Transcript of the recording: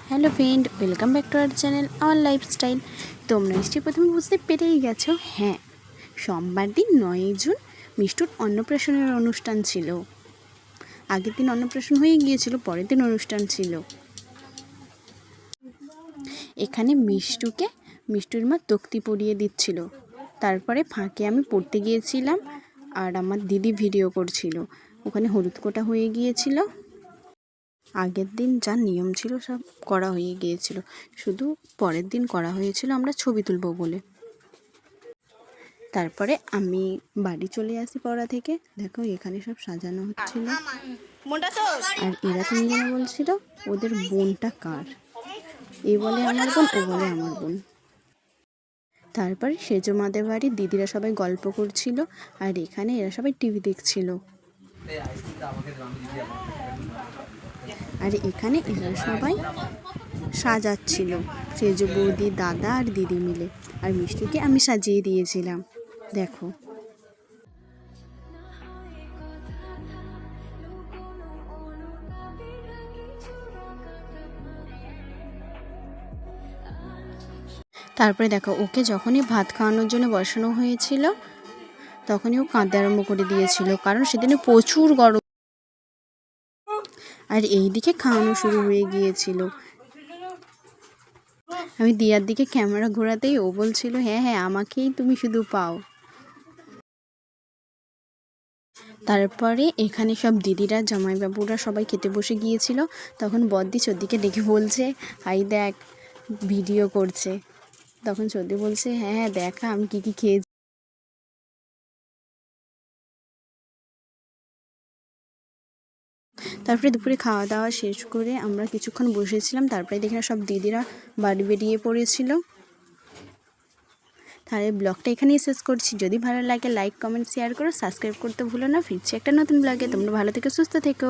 Hello friend, welcome back to our channel hour lifestyle. তোমরা নিশ্চয়ই প্রথমে বুঝতে পেরেই গেছো, হ্যাঁ, সোমবার দিন 9 জুন মিষ্টুর অন্নপ্রাশনের অনুষ্ঠান ছিল। আগের দিন অন্নপ্রাশন হয়ে গিয়েছিল, পরের দিন অনুষ্ঠান ছিল। এখানে মিষ্টুর মা তক্তি পরিয়ে দিচ্ছিল। তারপরে ফাঁকে আমি পড়তে গিয়েছিলাম আর আমার দিদি ভিডিও করছিল। ওখানে হলুদ কোটা হয়ে গিয়েছিল। আগের দিন যা নিয়ম ছিল সব করা হয়ে গিয়েছিল, শুধু পরের দিন করা হয়েছিল আমরা ছবি তুলব বলে। তারপরে আমি বাড়ি চলে আসি পড়া থেকে। দেখো এখানে সব সাজানো হচ্ছিল, আর এরা তিনজনে বলছিল ওদের বোনটা কার। এ বলে আমার বোন, ও বলে আমার বোন। তারপরে সেজো মাদের বাড়ির দিদিরা সবাই গল্প করছিল, আর এখানে এরা সবাই টিভি দেখছিল। আর এখানে এরা সবাই সাজাচ্ছিল, সেজো বৌদি, দাদা আর দিদি মিলে। আর মিষ্টিকে আমি সাজিয়ে দিয়েছিলাম, দেখো। তারপরে দেখো ওকে যখনই ভাত খাওয়ানোর জন্য বসানো হয়েছিল তখনই ও কাঁদতে আরম্ভ করে দিয়েছিল, কারণ সেদিনে প্রচুর গরম। আর এই দিকে খাওয়ানো শুরু হয়ে গিয়েছিল। আমি দিয়ার দিকে ক্যামেরা ঘোরাতেই ও বলছিল, হ্যাঁ হ্যাঁ আমাকেই তুমি শুধু পাও। তারপরে এখানে সব দিদিরা, জামাইবাবুরা সবাই খেতে বসে গিয়েছিল। তখন বদ্দি চোদ্দিকে ডেকে বলছে, হাই দেখ ভিডিও করছে। তখন চোদ্দি বলছে, হ্যাঁ হ্যাঁ দেখা আমি কী কী খেয়েছি। তারপরে দুপুরে খাওয়া দাওয়া শেষ করে আমরা কিছুক্ষণ বসেছিলাম। তারপরে দেখে সব দিদিরা বাড়ি বেরিয়ে পড়েছিল। তাহলে ব্লগটা এখানেই শেষ করছি। যদি ভালো লাগে লাইক, কমেন্ট, শেয়ার করো, সাবস্ক্রাইব করতে ভুলো না। ফিরছি একটা নতুন ব্লগে। তোমরা ভালো থেকো, সুস্থ থেকো।